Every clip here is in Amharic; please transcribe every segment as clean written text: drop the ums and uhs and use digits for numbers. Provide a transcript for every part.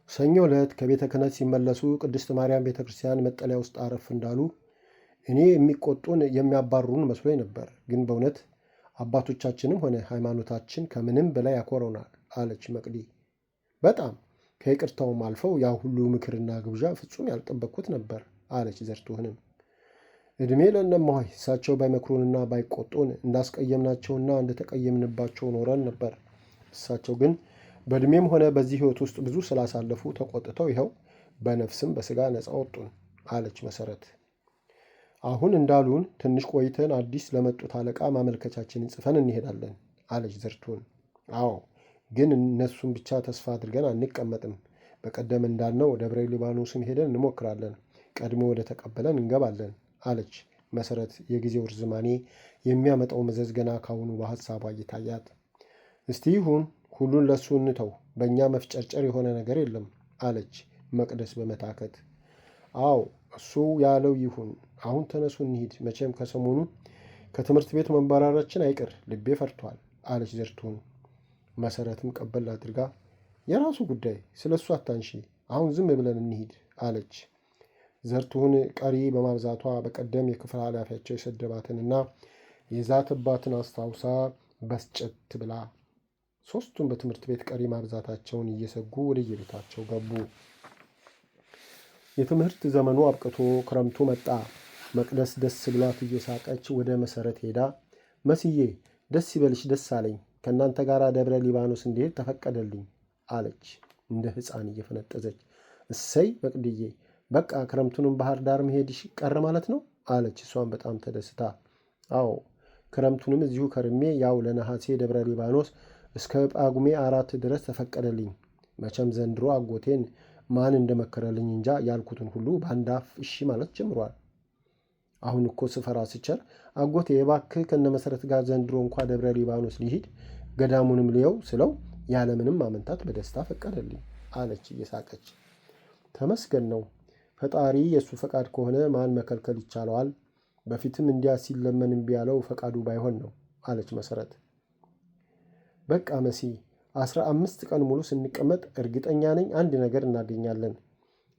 ሰኞ ዕለት ከቤተ ክህነት ሲመለሱ ቅድስት ማርያም ቤተ ክርስቲያን መጠለያ ውስጥ አረፍ እንዳሉ እኔ የሚቆጡን የሚያባሩን መስሎኝ ነበር። ግን በእውነት አባቶቻችንም ሆነ ሃይማኖታችን ከምንም በላይ ያኮረውናል አለች መቅዲ። በጣም ከይቅርታውም አልፈው ያ ሁሉ ምክርና ግብዣ ፍጹም ያልጠበቅኩት ነበር አለች ዘርቱህንም። ዕድሜ ለእነማሆይ እሳቸው ባይመክሩንና ባይቆጡን እንዳስቀየምናቸውና እንደተቀየምንባቸው ኖረን ነበር። እሳቸው ግን በዕድሜም ሆነ በዚህ ሕይወት ውስጥ ብዙ ስላሳለፉ ተቆጥተው ይኸው በነፍስም በሥጋ ነፃ ወጡን አለች መሰረት። አሁን እንዳሉን ትንሽ ቆይተን አዲስ ለመጡት አለቃ ማመልከቻችንን ጽፈን እንሄዳለን አለች ዘርቱን። አዎ፣ ግን እነሱን ብቻ ተስፋ አድርገን አንቀመጥም። በቀደም እንዳልነው ደብረ ሊባኖስን ሄደን እንሞክራለን። ቀድሞ ወደ ተቀበለን እንገባለን አለች መሰረት። የጊዜው ርዝማኔ የሚያመጣው መዘዝ ገና ካሁኑ በሐሳቧ እየታያት፣ እስቲ ይሁን ሁሉን ለእሱ እንተው፣ በእኛ መፍጨርጨር የሆነ ነገር የለም አለች መቅደስ በመታከት። አዎ እሱ ያለው ይሁን፣ አሁን ተነሱ እንሂድ። መቼም ከሰሞኑ ከትምህርት ቤት መንባራራችን አይቀር፣ ልቤ ፈርቷል አለች ዘርቱን። መሰረትም ቀበል አድርጋ የራሱ ጉዳይ፣ ስለ እሱ አታንሺ፣ አሁን ዝም ብለን እንሂድ አለች። ዘርቱን ቀሪ በማብዛቷ በቀደም የክፍል ኃላፊያቸው የሰደባትንና የዛትባትን አስታውሳ በስጨት ብላ ሦስቱም በትምህርት ቤት ቀሪ ማብዛታቸውን እየሰጉ ወደየቤታቸው ገቡ። የትምህርት ዘመኑ አብቅቶ ክረምቱ መጣ። መቅደስ ደስ ብሏት እየሳቀች ወደ መሰረት ሄዳ መስዬ ደስ ይበልሽ፣ ደስ አለኝ፣ ከእናንተ ጋር ደብረ ሊባኖስ እንዲሄድ ተፈቀደልኝ አለች እንደ ሕፃን እየፈነጠዘች። እሰይ መቅድዬ፣ በቃ ክረምቱንም ባህር ዳር መሄድሽ ቀረ ማለት ነው አለች እሷን በጣም ተደስታ። አዎ ክረምቱንም እዚሁ ከርሜ ያው ለነሐሴ ደብረ ሊባኖስ እስከ ጳጉሜ 4 ድረስ ተፈቀደልኝ። መቼም ዘንድሮ አጎቴን ማን እንደመከረልኝ እንጃ ያልኩትን ሁሉ በአንድ አፍ እሺ ማለት ጀምሯል። አሁን እኮ ስፈራ ስቸር አጎቴ የባክህ ከነ መሰረት ጋር ዘንድሮ እንኳ ደብረ ሊባኖስ ሊሂድ ገዳሙንም ልየው ስለው ያለምንም ማመንታት በደስታ ፈቀደልኝ አለች እየሳቀች። ተመስገን ነው ፈጣሪ፣ የእሱ ፈቃድ ከሆነ ማን መከልከል ይቻለዋል? በፊትም እንዲያ ሲለመን እምቢ ያለው ፈቃዱ ባይሆን ነው አለች መሰረት። በቃ መሲ 15 ቀን ሙሉ ስንቀመጥ እርግጠኛ ነኝ አንድ ነገር እናገኛለን።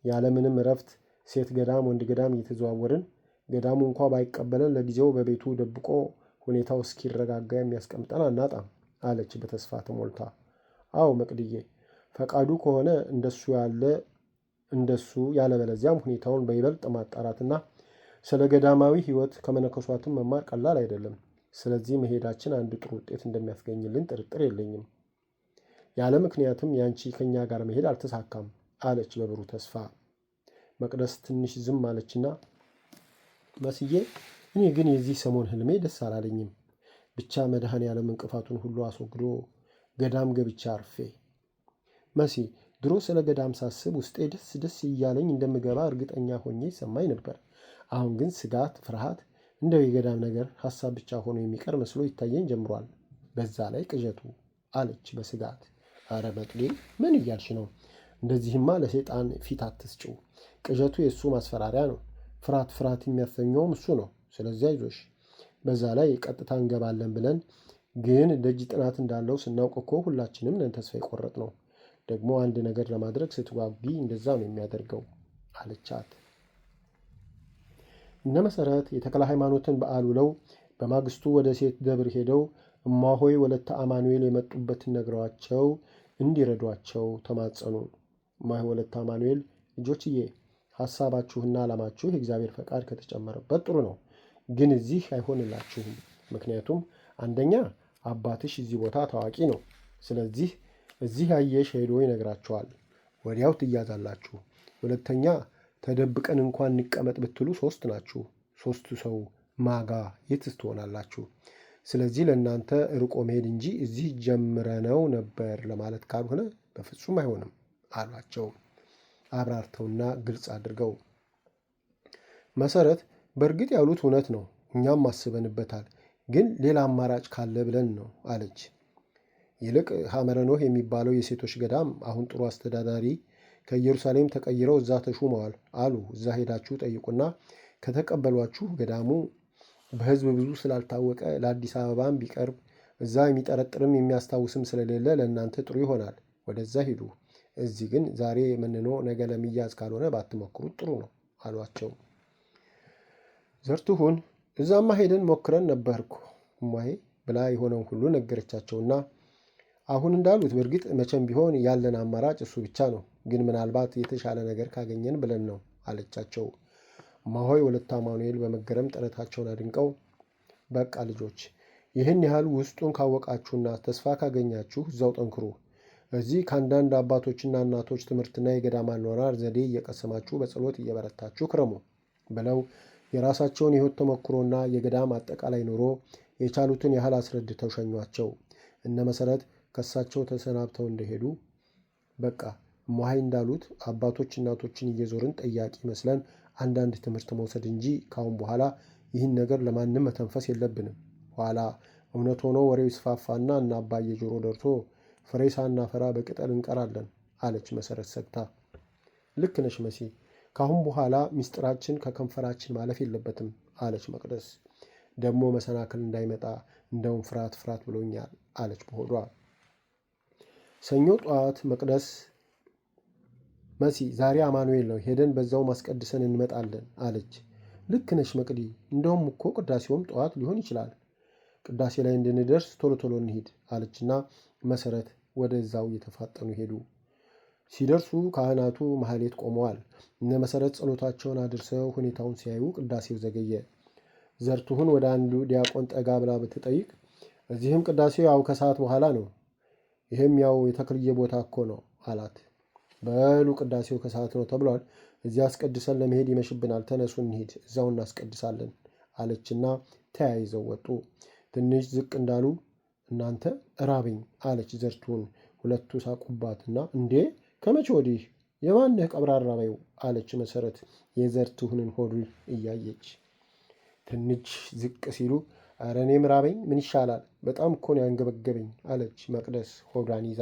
ያለምንም እረፍት ሴት ገዳም ወንድ ገዳም እየተዘዋወርን ገዳሙ እንኳ ባይቀበለን ለጊዜው በቤቱ ደብቆ ሁኔታው እስኪረጋጋ የሚያስቀምጠን አናጣም አለች በተስፋ ተሞልታ። አዎ መቅድዬ፣ ፈቃዱ ከሆነ እንደሱ ያለበለዚያም ሁኔታውን በይበልጥ ማጣራትና ስለ ገዳማዊ ሕይወት ከመነኮሷትም መማር ቀላል አይደለም። ስለዚህ መሄዳችን አንድ ጥሩ ውጤት እንደሚያስገኝልን ጥርጥር የለኝም። ያለ ምክንያትም ያንቺ ከኛ ጋር መሄድ አልተሳካም አለች በብሩህ ተስፋ። መቅደስ ትንሽ ዝም አለችና መስዬ፣ እኔ ግን የዚህ ሰሞን ህልሜ ደስ አላለኝም። ብቻ መድኃኔዓለም እንቅፋቱን ሁሉ አስወግዶ ገዳም ገብቻ አርፌ። መሲ፣ ድሮ ስለ ገዳም ሳስብ ውስጤ ደስ ደስ እያለኝ እንደምገባ እርግጠኛ ሆኜ ይሰማኝ ነበር። አሁን ግን ስጋት፣ ፍርሃት፣ እንደው የገዳም ነገር ሐሳብ ብቻ ሆኖ የሚቀር መስሎ ይታየኝ ጀምሯል። በዛ ላይ ቅዠቱ አለች በስጋት። አረ መቅዴ፣ ምን እያልሽ ነው? እንደዚህማ ለሰይጣን ፊት አትስጭው። ቅዠቱ የእሱ ማስፈራሪያ ነው። ፍርሃት የሚያሰኘውም እሱ ነው። ስለዚህ አይዞሽ። በዛ ላይ ቀጥታ እንገባለን ብለን ግን ደጅ ጥናት እንዳለው ስናውቅ እኮ ሁላችንም ነን ተስፋ የቆረጥ ነው። ደግሞ አንድ ነገር ለማድረግ ስትጓጉ እንደዛ ነው የሚያደርገው አለቻት። እነ መሰረት የተክለ ሃይማኖትን በዓል ውለው በማግስቱ ወደ ሴት ደብር ሄደው እማሆይ ወለተ አማኑኤል የመጡበትን ነግረዋቸው እንዲረዷቸው ተማጸኑ። እማሆይ ወለተ አማኑኤል ልጆችዬ፣ ሐሳባችሁና ዓላማችሁ የእግዚአብሔር ፈቃድ ከተጨመረበት ጥሩ ነው፣ ግን እዚህ አይሆንላችሁም። ምክንያቱም አንደኛ አባትሽ እዚህ ቦታ ታዋቂ ነው። ስለዚህ እዚህ ያየሽ ሄዶ ይነግራችኋል፣ ወዲያው ትያዛላችሁ። ሁለተኛ ተደብቀን እንኳን እንቀመጥ ብትሉ 3 ናችሁ። 3 ሰው ማጋ የትስ ትሆናላችሁ? ስለዚህ ለእናንተ ርቆ መሄድ እንጂ እዚህ ጀምረነው ነበር ለማለት ካልሆነ በፍጹም አይሆንም አሏቸው አብራርተውና ግልጽ አድርገው። መሰረት፣ በእርግጥ ያሉት እውነት ነው፣ እኛም አስበንበታል፣ ግን ሌላ አማራጭ ካለ ብለን ነው አለች። ይልቅ ሐመረ ኖህ የሚባለው የሴቶች ገዳም አሁን ጥሩ አስተዳዳሪ ከኢየሩሳሌም ተቀይረው እዛ ተሹመዋል አሉ። እዛ ሄዳችሁ ጠይቁና ከተቀበሏችሁ ገዳሙ በሕዝብ ብዙ ስላልታወቀ ለአዲስ አበባም ቢቀርብ እዛ የሚጠረጥርም የሚያስታውስም ስለሌለ ለእናንተ ጥሩ ይሆናል። ወደዛ ሂዱ። እዚህ ግን ዛሬ መንኖ ነገ ለሚያዝ ካልሆነ ባትሞክሩት ጥሩ ነው አሏቸው። ዘርቱሁን እዛማ ሄደን ሞክረን ነበርኩ እማዬ ብላ የሆነውን ሁሉ ነገረቻቸውና አሁን እንዳሉት በእርግጥ መቼም ቢሆን ያለን አማራጭ እሱ ብቻ ነው፣ ግን ምናልባት የተሻለ ነገር ካገኘን ብለን ነው አለቻቸው። እማሆይ ወለተ አማኑኤል በመገረም ጥረታቸውን አድንቀው በቃ ልጆች ይህን ያህል ውስጡን ካወቃችሁና ተስፋ ካገኛችሁ እዛው ጠንክሩ፣ እዚህ ከአንዳንድ አባቶችና እናቶች ትምህርትና የገዳም አኗኗር ዘዴ እየቀሰማችሁ በጸሎት እየበረታችሁ ክረሙ ብለው የራሳቸውን የሕይወት ተሞክሮና የገዳም አጠቃላይ ኑሮ የቻሉትን ያህል አስረድተው ሸኟቸው። እነ መሰረት ከሳቸው ተሰናብተው እንደሄዱ በቃ እማሆይ እንዳሉት አባቶች እናቶችን እየዞርን ጠያቂ መስለን አንዳንድ ትምህርት መውሰድ እንጂ ካሁን በኋላ ይህን ነገር ለማንም መተንፈስ የለብንም። ኋላ እውነት ሆኖ ወሬው ይስፋፋና እና አባዬ ጆሮ ደርሶ ፍሬ ሳናፈራ በቅጠል እንቀራለን አለች መሰረት ሰግታ። ልክ ነሽ መሲ፣ ካሁን በኋላ ምስጢራችን ከከንፈራችን ማለፍ የለበትም አለች መቅደስ። ደግሞ መሰናክል እንዳይመጣ እንደውም ፍርሃት ፍርሃት ብሎኛል አለች በሆዷ። ሰኞ ጠዋት መቅደስ መሲ ዛሬ አማኑኤል ነው፣ ሄደን በዛው ማስቀድሰን እንመጣለን አለች። ልክ ነሽ መቅዲ፣ እንደውም እኮ ቅዳሴውም ጠዋት ሊሆን ይችላል። ቅዳሴ ላይ እንድንደርስ ቶሎ ቶሎ እንሂድ አለችና መሰረት ወደዛው እየተፋጠኑ ሄዱ። ሲደርሱ ካህናቱ ማህሌት ቆመዋል። እነ መሰረት ጸሎታቸውን አድርሰው ሁኔታውን ሲያዩ ቅዳሴው ዘገየ። ዘርቱሁን ወደ አንዱ ዲያቆን ጠጋ ብላ ብትጠይቅ እዚህም ቅዳሴው ያው ከሰዓት በኋላ ነው፣ ይህም ያው የተክልዬ ቦታ እኮ ነው አላት። በሉ ቅዳሴው ከሰዓት ነው ተብሏል፣ እዚያ አስቀድሰን ለመሄድ ይመሽብናል፣ ተነሱ እንሂድ፣ እዛው እናስቀድሳለን አለችና ተያይዘው ወጡ። ትንሽ ዝቅ እንዳሉ እናንተ እራበኝ አለች ዘርቱሁን። ሁለቱ ሳቁባትና እንዴ ከመቼ ወዲህ የማንህ ቀብራራ በይው አለች መሰረት የዘርቱሁንን ሆዱ እያየች። ትንሽ ዝቅ ሲሉ ኧረ እኔም ራበኝ፣ ምን ይሻላል፣ በጣም እኮ ነው ያንገበገበኝ አለች መቅደስ ሆዷን ይዛ።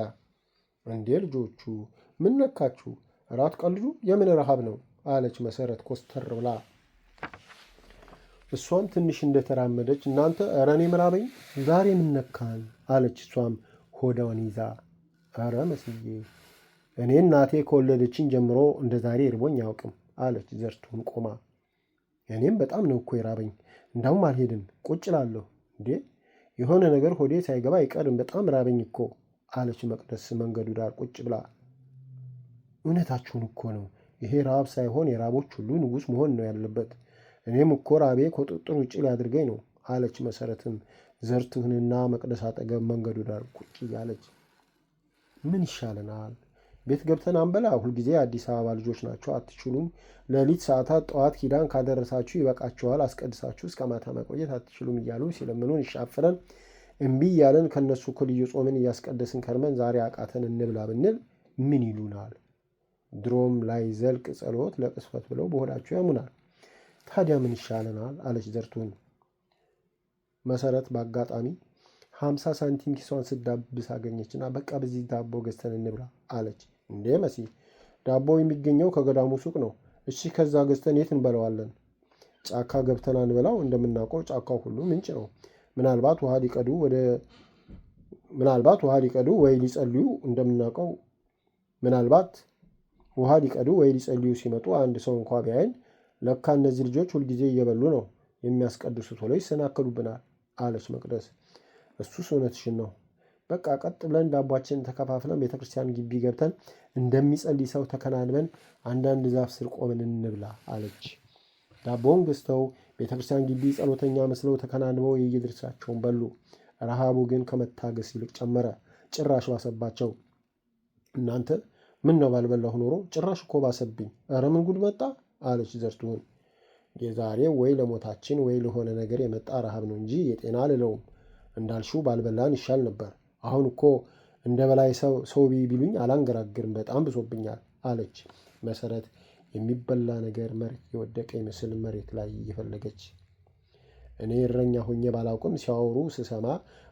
እንዴ ልጆቹ ምን ነካችሁ? እራት ቀልዱ፣ የምን ረሃብ ነው አለች መሰረት ኮስተር ብላ። እሷም ትንሽ እንደተራመደች እናንተ ኧረ እኔም ራበኝ፣ ዛሬ ምን ነካን አለች እሷም ሆዷን ይዛ። ኧረ መስዬ እኔ እናቴ ከወለደችኝ ጀምሮ እንደ ዛሬ እርቦኝ አያውቅም አለች ዘርቱሁን ቆማ። እኔም በጣም ነው እኮ የራበኝ፣ እንዳውም አልሄድም ቁጭ ላለሁ። እንዴ የሆነ ነገር ሆዴ ሳይገባ አይቀርም፣ በጣም ራበኝ እኮ አለች መቅደስ መንገዱ ዳር ቁጭ ብላ። እውነታችሁን እኮ ነው፣ ይሄ ረሃብ ሳይሆን የራቦች ሁሉ ንጉሥ መሆን ነው ያለበት። እኔም እኮ ራቤ ከቁጥጥር ውጭ ሊያድርገኝ ነው አለች መሰረትም ዘርቱሁንና መቅደስ አጠገብ መንገዱ ዳር ቁጭ እያለች። ምን ይሻለናል? ቤት ገብተን አንበላ? ሁልጊዜ አዲስ አበባ ልጆች ናቸው አትችሉም፣ ሌሊት ሰዓታት ጠዋት ኪዳን ካደረሳችሁ ይበቃችኋል፣ አስቀድሳችሁ እስከ ማታ መቆየት አትችሉም እያሉ ሲለምኑን ይሻፍረን እምቢ እያለን ከእነሱ እኩል ጾምን እያስቀደስን ከርመን ዛሬ አቃተን እንብላ ብንል ምን ይሉናል? ድሮም ላይ ዘልቅ ጸሎት ለቅስፈት ብለው በሆዳቸው ያሙናል። ታዲያ ምን ይሻለናል አለች ዘርቱሁን። መሰረት በአጋጣሚ 50 ሳንቲም ኪሷን ስዳብስ አገኘችና በቃ በዚህ ዳቦ ገዝተን እንብላ አለች። እንዴ መሲ ዳቦ የሚገኘው ከገዳሙ ሱቅ ነው። እሺ ከዛ ገዝተን የት እንበለዋለን? ጫካ ገብተን አንበላው? እንደምናውቀው ጫካው ሁሉ ምንጭ ነው። ምናልባት ውሃ ሊቀዱ ወይ ሊጸልዩ እንደምናውቀው ምናልባት ውሃ ሊቀዱ ወይ ሊጸልዩ ሲመጡ አንድ ሰው እንኳ ቢያይን ለካ እነዚህ ልጆች ሁልጊዜ እየበሉ ነው የሚያስቀድሱት ብለው ይሰናከሉብናል አለች መቅደስ። እሱስ እውነትሽን ነው። በቃ ቀጥ ብለን ዳቧችንን ተከፋፍለን ቤተክርስቲያን ግቢ ገብተን እንደሚጸልይ ሰው ተከናንበን አንዳንድ ዛፍ ስር ቆመን እንብላ አለች። ዳቦውን ገዝተው ቤተክርስቲያን ግቢ ጸሎተኛ መስለው ተከናንበው የየድርሻቸውን በሉ። ረሃቡ ግን ከመታገስ ይልቅ ጨመረ፣ ጭራሽ ባሰባቸው። እናንተ ምን ነው ባልበላሁ ኖሮ ጭራሽ እኮ ባሰብኝ፣ ኧረ ምን ጉድ መጣ አለች ዘርቱሁን። የዛሬው ወይ ለሞታችን ወይ ለሆነ ነገር የመጣ ረሃብ ነው እንጂ የጤና አልለውም። እንዳልሽው ባልበላን ይሻል ነበር። አሁን እኮ እንደ በላይ ሰው ቢሉኝ አላንገራግርም፣ በጣም ብሶብኛል አለች መሰረት የሚበላ ነገር መሬት የወደቀ ይመስል መሬት ላይ እየፈለገች። እኔ እረኛ ሆኜ ባላውቅም ሲያወሩ ስሰማ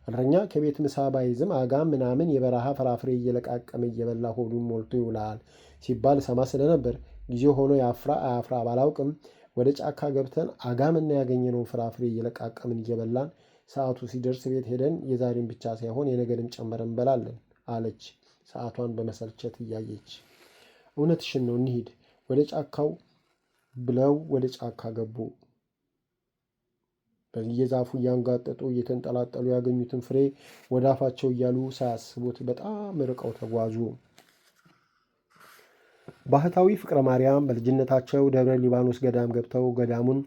እረኛ ከቤት ምሳ ባይዝም አጋም ምናምን የበረሃ ፍራፍሬ እየለቃቀመ እየበላ ሆዱን ሞልቶ ይውላል ሲባል ሰማ ስለነበር ጊዜ ሆኖ ያፍራ አያፍራ ባላውቅም ወደ ጫካ ገብተን አጋምና ያገኘነውን ፍራፍሬ እየለቃቀምን እየበላን ሰዓቱ ሲደርስ ቤት ሄደን የዛሬን ብቻ ሳይሆን የነገንም ጨምረን እንበላለን አለች ሰዓቷን በመሰልቸት እያየች። እውነትሽን ነው፣ እንሂድ ወደ ጫካው ብለው ወደ ጫካ ገቡ። በየዛፉ እያንጋጠጡ እየተንጠላጠሉ ያገኙትን ፍሬ ወደ አፋቸው እያሉ ሳያስቡት በጣም ርቀው ተጓዙ። ባህታዊ ፍቅረ ማርያም በልጅነታቸው ደብረ ሊባኖስ ገዳም ገብተው ገዳሙን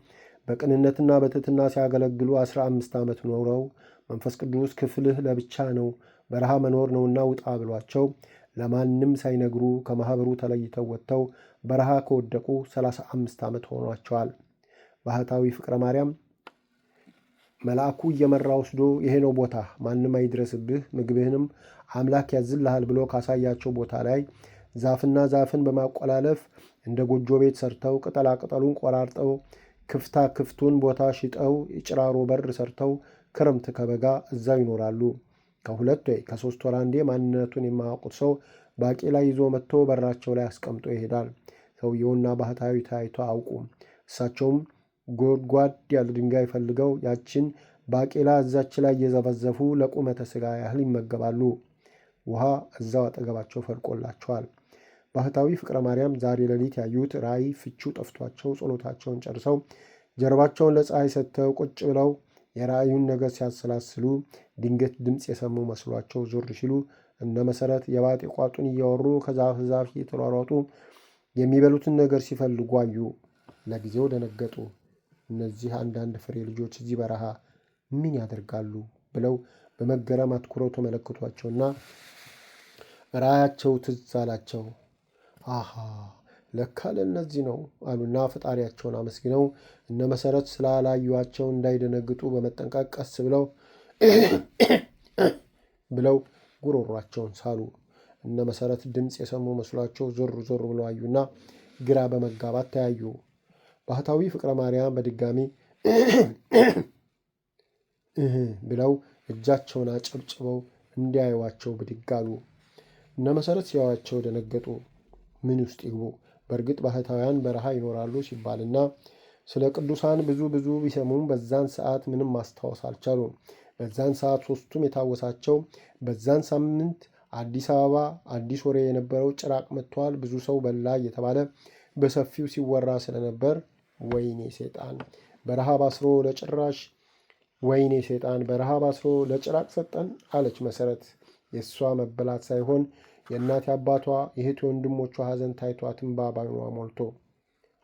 በቅንነትና በትሕትና ሲያገለግሉ 15 ዓመት ኖረው መንፈስ ቅዱስ ክፍልህ ለብቻ ነው፣ በረሃ መኖር ነውና ውጣ ብሏቸው ለማንም ሳይነግሩ ከማኅበሩ ተለይተው ወጥተው በረሃ ከወደቁ 35 ዓመት ሆኗቸዋል። ባህታዊ ፍቅረ ማርያም መልአኩ እየመራ ወስዶ ይሄ ነው ቦታ፣ ማንም አይድረስብህ፣ ምግብህንም አምላክ ያዝልሃል ብሎ ካሳያቸው ቦታ ላይ ዛፍና ዛፍን በማቆላለፍ እንደ ጎጆ ቤት ሰርተው ቅጠላ ቅጠሉን ቆራርጠው ክፍታ ክፍቱን ቦታ ሽጠው የጭራሮ በር ሰርተው ክረምት ከበጋ እዛው ይኖራሉ። ከ2 ወይ ከ3 ወር አንዴ ማንነቱን የማያውቁት ሰው ባቄላ ይዞ መጥቶ በራቸው ላይ አስቀምጦ ይሄዳል። ሰውየውና ባህታዊ ተያይቶ አያውቁም። እሳቸውም ጎድጓድ ያለ ድንጋይ ፈልገው ያችን ባቄላ እዛች ላይ እየዘፈዘፉ ለቁመተ ሥጋ ያህል ይመገባሉ። ውሃ እዛው አጠገባቸው ፈልቆላቸዋል። ባህታዊ ፍቅረ ማርያም ዛሬ ሌሊት ያዩት ራእይ ፍቺው ጠፍቷቸው ጸሎታቸውን ጨርሰው ጀርባቸውን ለፀሐይ ሰጥተው ቁጭ ብለው የራእዩን ነገር ሲያሰላስሉ ድንገት ድምፅ የሰሙ መስሏቸው ዞር ሲሉ እነ መሰረት የባጤ ቋጡን እያወሩ ከዛፍ ዛፍ እየተሯሯጡ የሚበሉትን ነገር ሲፈልጉ አዩ። ለጊዜው ደነገጡ። እነዚህ አንዳንድ ፍሬ ልጆች እዚህ በረሃ ምን ያደርጋሉ ብለው በመገረም አትኩረው ተመለከቷቸውና ራእያቸው ትዝ አላቸው። አሃ ለካ ለእነዚህ ነው አሉና ፈጣሪያቸውን አመስግነው እነ መሰረት ስላላዩቸው እንዳይደነግጡ በመጠንቀቅ ቀስ ብለው ጉሮሯቸውን ሳሉ። እነ መሰረት ድምፅ የሰሙ መስሏቸው ዞር ዞር ብለው አዩና ግራ በመጋባት ተያዩ። ባህታዊ ፍቅረ ማርያም በድጋሚ ብለው እጃቸውን አጨብጭበው እንዲያዩዋቸው ብድግ አሉ። እነ መሰረት ሲያዩዋቸው ደነገጡ። ምን ውስጥ ይግቡ? በእርግጥ ባህታውያን በረሃ ይኖራሉ ሲባልና ስለ ቅዱሳን ብዙ ቢሰሙም በዛን ሰዓት ምንም ማስታወስ አልቻሉም። በዛን ሰዓት ሦስቱም የታወሳቸው በዛን ሳምንት አዲስ አበባ አዲስ ወሬ የነበረው ጭራቅ መጥቷል፣ ብዙ ሰው በላ እየተባለ በሰፊው ሲወራ ስለነበር ወይኔ ሴጣን በረሃብ አስሮ ለጭራቅ ሰጠን አለች መሰረት። የእሷ መበላት ሳይሆን የእናት አባቷ የእህት ወንድሞቿ ሐዘን ታይቷት እንባ ባይኗ ሞልቶ።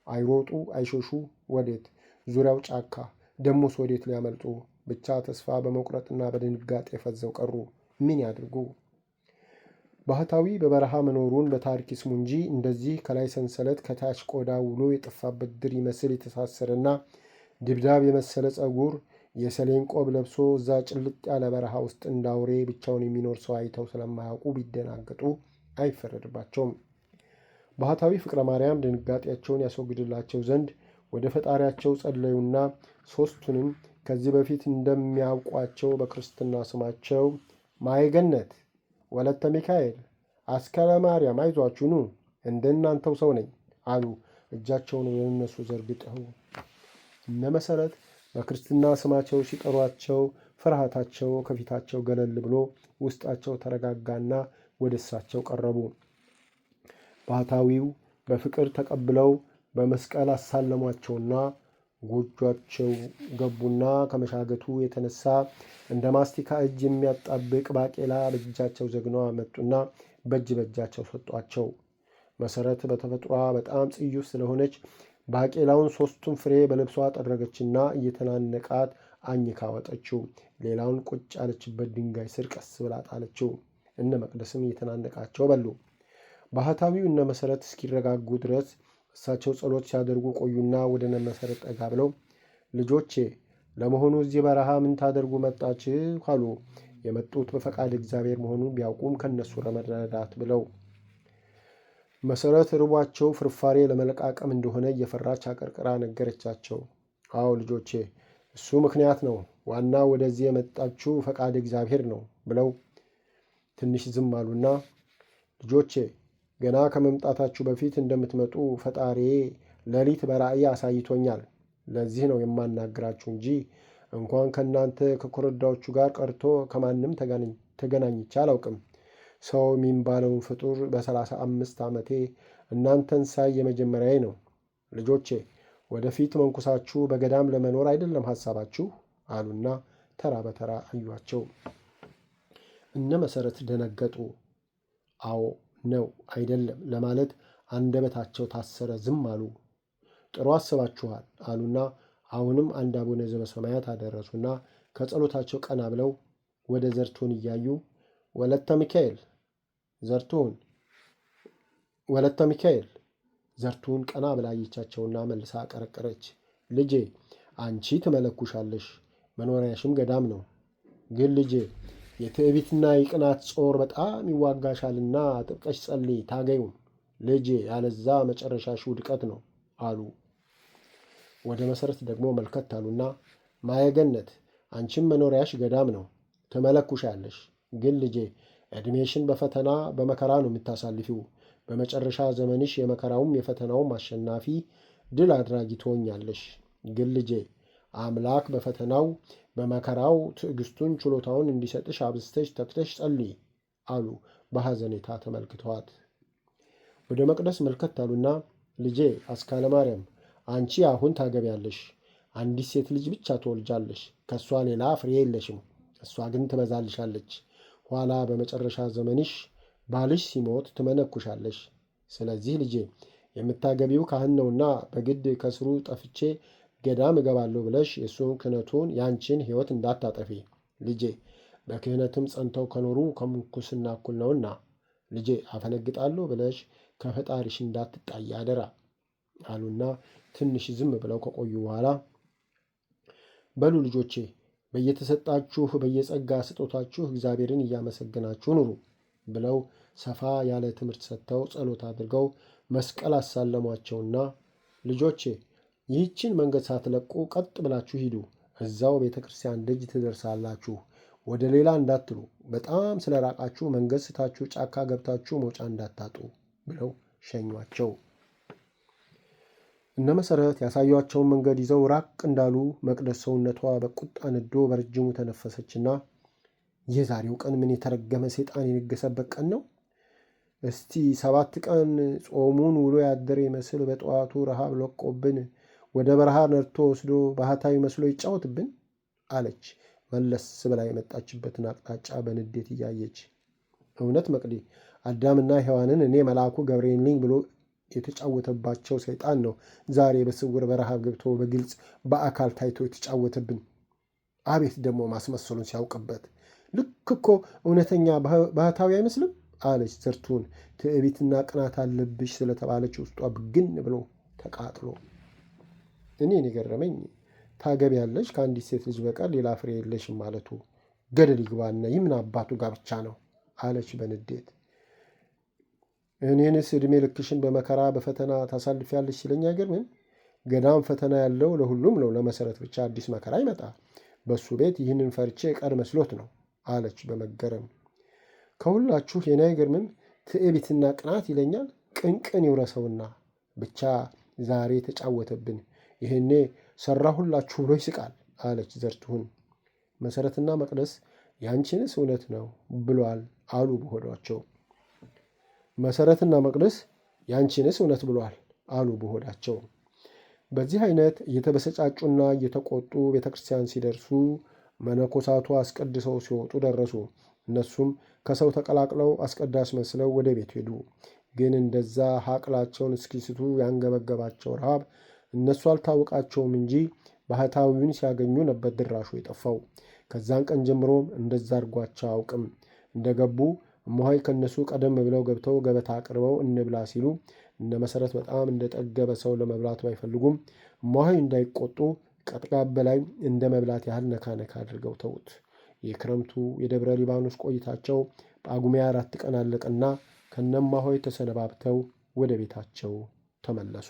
አይሮጡ አይሾሹ ወዴት? ዙሪያው ጫካ፣ ደሞስ ወዴት ሊያመልጡ? ብቻ ተስፋ በመቁረጥና በድንጋጤ ፈዘው ቀሩ። ምን ያድርጉ? ባህታዊ በበረሃ መኖሩን በታሪክ ይስሙ እንጂ እንደዚህ ከላይ ሰንሰለት ከታች ቆዳ ውሎ የጠፋበት ድር ይመስል የተሳሰረና ድብዳብ የመሰለ ጸጉር የሰሌን ቆብ ለብሶ እዛ ጭልጥ ያለ በረሃ ውስጥ እንዳውሬ ብቻውን የሚኖር ሰው አይተው ስለማያውቁ ቢደናገጡ አይፈረድባቸውም። ባህታዊ ፍቅረ ማርያም ድንጋጤያቸውን ያስወግድላቸው ዘንድ ወደ ፈጣሪያቸው ጸለዩና ሦስቱንም ከዚህ በፊት እንደሚያውቋቸው በክርስትና ስማቸው ማየገነት፣ ወለተ ሚካኤል፣ አስከለ ማርያም አይዟችሁ ኑ እንደናንተው ሰው ነኝ አሉ። እጃቸውን ወደ እነሱ ዘርግጠው እነ መሰረት በክርስትና ስማቸው ሲጠሯቸው ፍርሃታቸው ከፊታቸው ገለል ብሎ ውስጣቸው ተረጋጋና ወደ እሳቸው ቀረቡ። ባህታዊው በፍቅር ተቀብለው በመስቀል አሳለሟቸውና ጎጇቸው ገቡና ከመሻገቱ የተነሳ እንደ ማስቲካ እጅ የሚያጣብቅ ባቄላ በእጃቸው ዘግነው አመጡና በእጅ በእጃቸው ሰጧቸው። መሰረት በተፈጥሯ በጣም ጽዩፍ ስለሆነች ባቄላውን 3ቱን ፍሬ በልብሷ ጠረገችና እየተናነቃት አኝካ ወጠችው። ሌላውን ቁጭ ያለችበት ድንጋይ ስር ቀስ ብላ ጣለችው። እነ መቅደስም እየተናነቃቸው በሉ። ባህታዊው እነ መሰረት እስኪረጋጉ ድረስ እሳቸው ጸሎት ሲያደርጉ ቆዩና ወደ እነ መሰረት ጠጋ ብለው ልጆቼ ለመሆኑ እዚህ በረሃ ምን ታደርጉ መጣችሁ? አሉ። የመጡት በፈቃድ እግዚአብሔር መሆኑን ቢያውቁም ከነሱ ለመረዳት ብለው። መሰረት ርቧቸው ፍርፋሬ ለመለቃቀም እንደሆነ እየፈራች አቀርቅራ ነገረቻቸው። አዎ ልጆቼ፣ እሱ ምክንያት ነው። ዋና ወደዚህ የመጣችሁ ፈቃድ እግዚአብሔር ነው ብለው ትንሽ ዝም አሉና ልጆቼ ገና ከመምጣታችሁ በፊት እንደምትመጡ ፈጣሪ ሌሊት በራእይ አሳይቶኛል። ለዚህ ነው የማናግራችሁ እንጂ እንኳን ከእናንተ ከኮረዳዎቹ ጋር ቀርቶ ከማንም ተገናኝቼ አላውቅም። ሰው የሚባለውን ፍጡር በ35 ዓመቴ እናንተን ሳይ የመጀመሪያዬ ነው። ልጆቼ ወደፊት መንኩሳችሁ በገዳም ለመኖር አይደለም ሐሳባችሁ አሉና ተራ በተራ አዩአቸው። እነ መሰረት ደነገጡ። አዎ ነው አይደለም ለማለት አንደበታቸው ታሰረ፣ ዝም አሉ። ጥሩ አስባችኋል አሉና አሁንም አንድ አቡነ ዘበሰማያት አደረሱና ከጸሎታቸው ቀና ብለው ወደ ዘርቱን እያዩ ወለተ ሚካኤል ዘርቱን ቀና ብላ አየቻቸውና መልሳ አቀረቀረች። ልጄ አንቺ ትመለኩሻለሽ፣ መኖሪያሽም ገዳም ነው። ግን ልጄ የትዕቢትና የቅናት ጾር በጣም ይዋጋሻልና ጥብቀሽ ጸልይ፣ ታገዩም ልጄ፣ ያለዛ መጨረሻሽ ውድቀት ነው አሉ። ወደ መሰረት ደግሞ መልከት አሉና ማየገነት አንቺም መኖሪያሽ ገዳም ነው፣ ትመለኩሻለሽ። ግን ልጄ ዕድሜሽን በፈተና በመከራ ነው የምታሳልፊው። በመጨረሻ ዘመንሽ የመከራውም የፈተናውም አሸናፊ ድል አድራጊ ትሆኛለሽ። ግን ልጄ አምላክ በፈተናው በመከራው ትዕግስቱን ችሎታውን እንዲሰጥሽ አብዝተሽ ተግተሽ ጸልይ አሉ በሐዘኔታ ተመልክተዋት። ወደ መቅደስ መልከት አሉና ልጄ አስካለ ማርያም አንቺ አሁን ታገቢያለሽ። አንዲት ሴት ልጅ ብቻ ትወልጃለሽ። ከእሷ ሌላ ፍሬ የለሽም። እሷ ግን ትበዛልሻለች። ኋላ በመጨረሻ ዘመንሽ ባልሽ ሲሞት ትመነኩሻለሽ። ስለዚህ ልጄ የምታገቢው ካህን ነውና በግድ ከስሩ ጠፍቼ ገዳም እገባለሁ ብለሽ የእሱን ክህነቱን ያንቺን ሕይወት እንዳታጠፊ ልጄ። በክህነትም ጸንተው ከኖሩ ከምንኩስና እኩል ነውና ልጄ አፈነግጣለሁ ብለሽ ከፈጣሪሽ እንዳትጣይ አደራ አሉና ትንሽ ዝም ብለው ከቆዩ በኋላ በሉ ልጆቼ በየተሰጣችሁ በየጸጋ ስጦታችሁ እግዚአብሔርን እያመሰገናችሁ ኑሩ ብለው ሰፋ ያለ ትምህርት ሰጥተው ጸሎት አድርገው መስቀል አሳለሟቸውና ልጆቼ ይህችን መንገድ ሳትለቁ ቀጥ ብላችሁ ሂዱ፣ እዛው ቤተ ክርስቲያን ደጅ ትደርሳላችሁ፣ ወደ ሌላ እንዳትሉ፣ በጣም ስለ ራቃችሁ መንገድ ስታችሁ ጫካ ገብታችሁ መውጫ እንዳታጡ ብለው ሸኟቸው። እነ መሰረት ያሳዩአቸውን መንገድ ይዘው ራቅ እንዳሉ መቅደስ ሰውነቷ በቁጣ ነዶ በረጅሙ ተነፈሰችና የዛሬው ቀን ምን የተረገመ ሰይጣን የነገሰበት ቀን ነው? እስቲ 7 ቀን ጾሙን ውሎ ያደረ ይመስል በጠዋቱ ረሃብ ለቆብን ወደ በረሃ ነድቶ ወስዶ ባህታዊ መስሎ ይጫወትብን አለች መለስ ብላ የመጣችበትን አቅጣጫ በንዴት እያየች። እውነት መቅዲ አዳምና ሔዋንን እኔ መልአኩ ገብርኤል ነኝ ብሎ የተጫወተባቸው ሰይጣን ነው ዛሬ በስውር በረሃብ ገብቶ በግልጽ በአካል ታይቶ የተጫወተብን። አቤት ደግሞ ማስመሰሉን ሲያውቅበት። ልክ እኮ እውነተኛ ባህታዊ አይመስልም አለች ዘርቱን ትዕቢትና ቅናት አለብሽ ስለተባለች ውስጧ ብግን ብሎ ተቃጥሎ። እኔን የገረመኝ ታገቢያለሽ ከአንዲት ሴት ልጅ በቀር ሌላ ፍሬ የለሽም ማለቱ። ገደል ይግባና ይምን አባቱ ጋብቻ ነው አለች በንዴት። እኔንስ ዕድሜ ልክሽን በመከራ በፈተና ታሳልፊያለሽ ሲለኝ አይገርምም? ገዳም ፈተና ያለው ለሁሉም ነው፣ ለመሰረት ብቻ አዲስ መከራ ይመጣ። በሱ ቤት ይህንን ፈርቼ ቀር መስሎት ነው አለች በመገረም። ከሁላችሁ የኔ አይገርምም? ትዕቢትና ቅናት ይለኛል። ቅንቅን ይውረሰውና ብቻ ዛሬ ተጫወተብን። ይህኔ ሰራሁላችሁ ብሎ ይስቃል አለች ዘርቱን። መሰረትና መቅደስ ያንቺንስ እውነት ነው ብሏል አሉ በሆዷቸው። መሰረትና መቅደስ ያንቺንስ እውነት ብሏል አሉ በሆዳቸው። በዚህ አይነት እየተበሰጫጩና እየተቆጡ ቤተ ክርስቲያን ሲደርሱ መነኮሳቱ አስቀድሰው ሲወጡ ደረሱ። እነሱም ከሰው ተቀላቅለው አስቀዳሽ መስለው ወደ ቤት ሄዱ። ግን እንደዛ ሀቅላቸውን እስኪስቱ ያንገበገባቸው ረሃብ እነሱ አልታወቃቸውም እንጂ ባህታዊውን ሲያገኙ ነበር ድራሹ የጠፋው። ከዛን ቀን ጀምሮም እንደዛ አድርጓቸው አያውቅም። እንደገቡ እመሆይ ከነሱ ቀደም ብለው ገብተው ገበታ አቅርበው እንብላ ሲሉ እነ መሰረት በጣም እንደጠገበ ሰው ለመብላት ባይፈልጉም እመሆይ እንዳይቆጡ ቀጥቃብ በላይ እንደ መብላት ያህል ነካ ነካ አድርገው ተዉት። የክረምቱ የደብረ ሊባኖስ ቆይታቸው ጳጉሜ 4 ቀን አለቀና ከነማሆይ ተሰነባብተው ወደ ቤታቸው ተመለሱ።